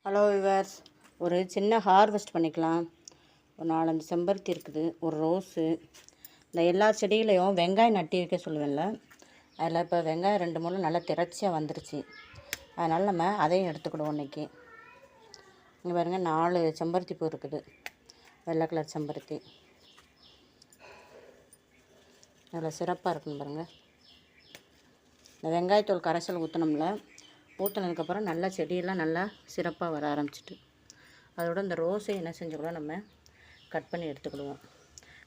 Hello viewers, ஒரு சின்ன harvest பண்ணிக்கலாம். ஒரு 4-5 செம்பருத்தி இருக்குது, ஒரு ரோஸு. இந்த எல்லா செடியிலையும் வெங்காயம் நட்டி வைக்க சொல்லுவேன்ல, அதில் இப்போ வெங்காயம் 2-3 நல்லா திரட்சியாக வந்துருச்சு. அதனால் நம்ம அதையும் எடுத்துக்கிடுவோம் இன்றைக்கி. இங்கே பாருங்கள், 4 செம்பருத்தி பூ இருக்குது, வெள்ளை கலர் செம்பருத்தி. அதில் சிறப்பாக இருக்குன்னு பாருங்கள். இந்த வெங்காயத்தூள் கரைசல் ஊற்றினோம்ல, ஊற்றினதுக்கப்புறம் நல்லா செடியெல்லாம் நல்லா சிறப்பாக வர ஆரம்பிச்சிட்டு, அதோட இந்த ரோஸை என்ன செஞ்சுக்கூட நம்ம கட் பண்ணி எடுத்துக்கிடுவோம்.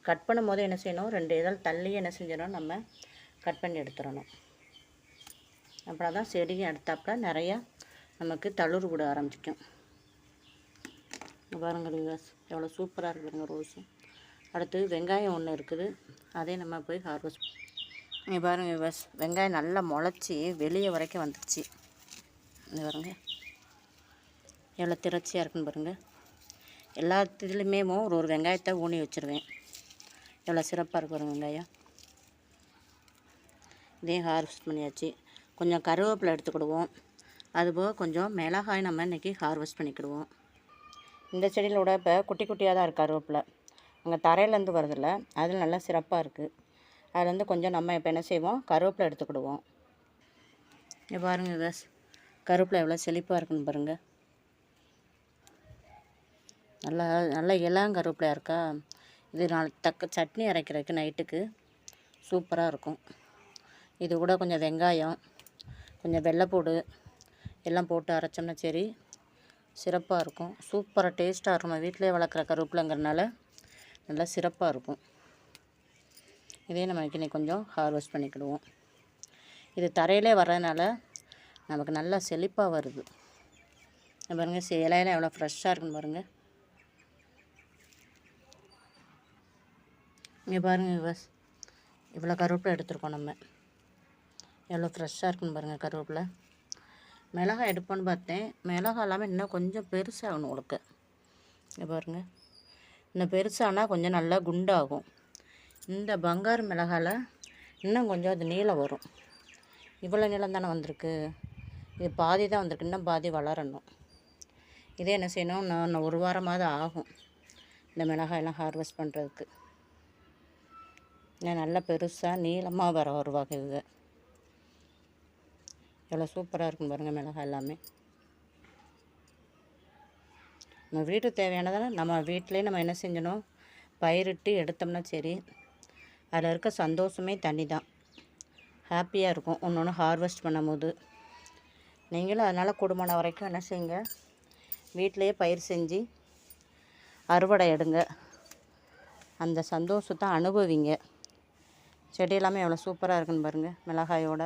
கட் பண்ணும் போது என்ன செய்யணும், 2 இதழ் தள்ளியே என்ன செஞ்சிடணும், நம்ம கட் பண்ணி எடுத்துடணும். அப்புறம் தான் செடியும் எடுத்தாப்புல நிறையா நமக்கு தளிர் விட ஆரம்பிக்கும். பாருங்கள் வியூவர்ஸ், எவ்வளோ சூப்பராக இருக்குதுங்க ரோஸு. அடுத்து வெங்காயம் ஒன்று இருக்குது, அதே நம்ம போய் ஹார்வெஸ்ட். இங்கே பாருங்கள் வியூவர்ஸ், வெங்காயம் நல்லா முளைச்சி வெளியே வரைக்கும் வந்துடுச்சு. இந்த பாருங்க எவ்வளோ திரட்சியாக இருக்குன்னு பாருங்கள். எல்லாத்துலேயுமே ஒரு வெங்காயத்தை ஊனி வச்சுருவேன். எவ்வளோ சிறப்பாக இருக்கும் ஒரு வெங்காயம். இதையும் ஹார்வெஸ்ட் பண்ணியாச்சு. கொஞ்சம் கருவேப்பிலை எடுத்துக்கிடுவோம். அதுபோக கொஞ்சம் மிளகாய் நம்ம இன்றைக்கி ஹார்வெஸ்ட் பண்ணிக்கிடுவோம். இந்த செடியிலோட இப்போ குட்டி குட்டியாக தான் இருக்குது கருவேப்பிலை. அங்கே தரையிலேருந்து வருதில்ல, அதில் நல்லா சிறப்பாக இருக்குது. அதுலேருந்து கொஞ்சம் நம்ம இப்போ என்ன செய்வோம், கருவேப்பிலை எடுத்துக்கிடுவோம். இங்கே பாருங்கள் கேஸ், கருவேப்பிலை எவ்வளோ செழிப்பாக இருக்குன்னு பாருங்கள். நல்லா நல்லா இளம் கருவேப்பிலையாக இருக்கா. இது சட்னி அரைக்கிறதுக்கு நைட்டுக்கு சூப்பராக இருக்கும். இது கூட கொஞ்சம் வெங்காயம், கொஞ்சம் வெள்ளைப்பூடு எல்லாம் போட்டு அரைச்சோம்னா சரி சிறப்பாக இருக்கும். சூப்பராக டேஸ்ட்டாக இருக்கும். நம்ம வீட்டிலே வளர்க்குற கருவேப்பிலைங்கிறனால நல்லா சிறப்பாக இருக்கும். இதே நம்ம இன்னைக்கு கொஞ்சம் ஹார்வெஸ்ட் பண்ணிக்கிடுவோம். இது தரையிலே வர்றதுனால நமக்கு நல்லா செழிப்பாக வருது. பாருங்கள், இலையெல்லாம் எவ்வளோ ஃப்ரெஷ்ஷாக இருக்குன்னு பாருங்கள். இங்கே பாருங்கள் பஸ், இவ்வளோ கருவேப்பிலை எடுத்துருக்கோம் நம்ம. எவ்வளோ ஃப்ரெஷ்ஷாக இருக்குன்னு பாருங்கள் கருவேப்பிலை. மிளகாய் எடுப்போன்னு பார்த்தேன், மிளகாய் இல்லாமல் இன்னும் கொஞ்சம் பெருசாகணும் உங்களுக்கு. இங்கே பாருங்கள், இன்னும் பெருசானால் கொஞ்சம் நல்லா குண்டாகும். இந்த பங்காரு மிளகாயில் இன்னும் கொஞ்சம் அது நீளம் வரும். இவ்வளோ நீளம் தானே வந்திருக்கு, இது பாதி தான் வந்திருக்கு, இன்னும் பாதி வளரணும். இதே என்ன செய்யணும், நான் 1 வாரமாவது ஆகும் இந்த மிளகாயெல்லாம் ஹார்வெஸ்ட் பண்ணுறதுக்கு. நல்லா பெருசாக நீளமாக வர வகை இது. எவ்வளோ சூப்பராக இருக்குன்னு பாருங்கள் மிளகாய் எல்லாமே. நம்ம வீட்டுக்கு தேவையானதால் நம்ம வீட்டிலே நம்ம என்ன செஞ்சணும், பயிரிட்டு எடுத்தோம்னா சரி, அதில் இருக்க சந்தோஷமே தனி தான். ஹாப்பியாக இருக்கும் ஒன்று ஒன்று ஹார்வெஸ்ட் பண்ணும் போது. நீங்களும் அதனால் கூடுமான வரைக்கும் என்ன செய்யுங்க, வீட்டிலையே பயிர் செஞ்சு அறுவடை எடுங்க. அந்த சந்தோஷத்தை அனுபவிங்க. செடி எல்லாமே எவ்வளோ சூப்பராக இருக்குன்னு பாருங்கள் மிளகாயோட.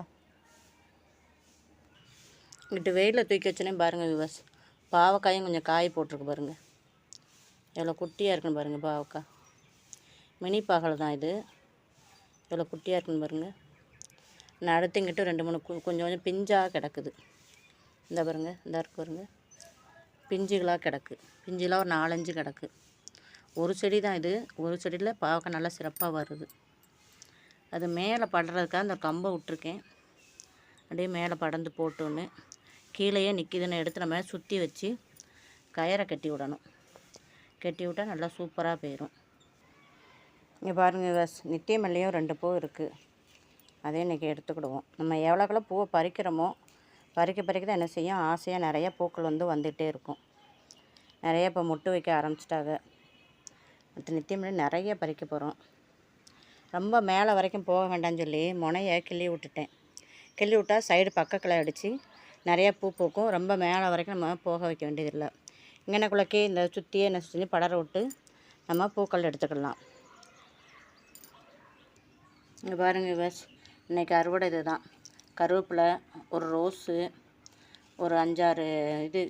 இங்கிட்டு வெயிலில் தூக்கி வச்சோன்னே பாருங்கள் விவஸ், பாவக்காயும் கொஞ்சம் காய் போட்டிருக்கு பாருங்கள். எவ்வளோ குட்டியாக இருக்குன்னு பாருங்கள் பாவக்காய். மினி பாகல் தான் இது. எவ்வளோ குட்டியாக இருக்குன்னு பாருங்கள். நான் அடுத்து இங்கிட்ட 2-3 கொஞ்சம் கொஞ்சம் பிஞ்சாக கிடக்குது. இந்த பாருங்கள், இந்த இருக்கு பாருங்கள், பிஞ்சுகளாக கிடக்கு. பிஞ்சுலாம் ஒரு 4-5 கிடக்கு. ஒரு செடி தான் இது. ஒரு செடியில் பாவக்காய் நல்லா சிறப்பாக வருது. அது மேலே படுறதுக்காக அந்த கம்பை விட்டுருக்கேன். அப்படியே மேலே படர்ந்து போட்டோன்னு கீழேயே நிற்கிதுன்னு எடுத்து நம்ம சுற்றி வச்சு கயரை கட்டி விடணும். கட்டி விட்டால் நல்லா சூப்பராக போயிடும். இங்கே பாருங்கள், நித்திய மல்லியும் 2 பூ இருக்குது. அதே இன்றைக்கி எடுத்துக்கிடுவோம். நம்ம எவ்வளோக்கெல்லாம் பூவை பறிக்கிறோமோ பறிக்க தான் என்ன செய்யும், ஆசையாக நிறையா பூக்கள் வந்துகிட்டே இருக்கும். நிறைய இப்போ மொட்டு வைக்க ஆரம்பிச்சிட்டாங்க. அடுத்து நித்தியமல்லி நிறைய பறிக்க போகிறோம். ரொம்ப மேலே வரைக்கும் போக வேண்டாம்னு சொல்லி முனையை கிள்ளி விட்டுட்டேன். கிள்ளி விட்டால் சைடு பக்கக்கிளை அடித்து நிறையா பூ பூக்கும். ரொம்ப மேலே வரைக்கும் நம்ம போக வைக்க வேண்டியதில்லை. இங்கனக்குள்ளக்கே இந்த சுற்றியே என்ன செஞ்சு படர விட்டு நம்ம பூக்கள் எடுத்துக்கலாம். இங்கே பாருங்கள் பஸ், இன்றைக்கி அறுவடை இது தான். கருவேப்பிலை, ஒரு ரோஸு, ஒரு 5-6 இது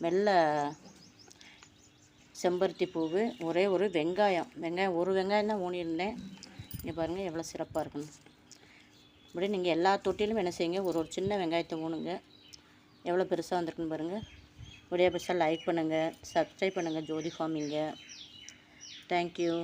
வெள்ளை செம்பருத்தி பூவு, ஒரே ஒரு வெங்காயம். ஒரு வெங்காயம் தான் ஊனியிருந்தேன். இங்கே பாருங்கள் எவ்வளோ சிறப்பாக இருக்குன்னு. இப்படி நீங்கள் எல்லா தொட்டிலும் என்ன செய்யுங்க, ஒரு சின்ன வெங்காயத்தை ஊனுங்க. எவ்வளோ பெருசாக வந்திருக்குன்னு பாருங்கள். வீடியோ பெருசாக லைக் பண்ணுங்கள், சப்ஸ்கிரைப் பண்ணுங்கள் ஜோதி ஃபார்மிங்க. தேங்க்யூ.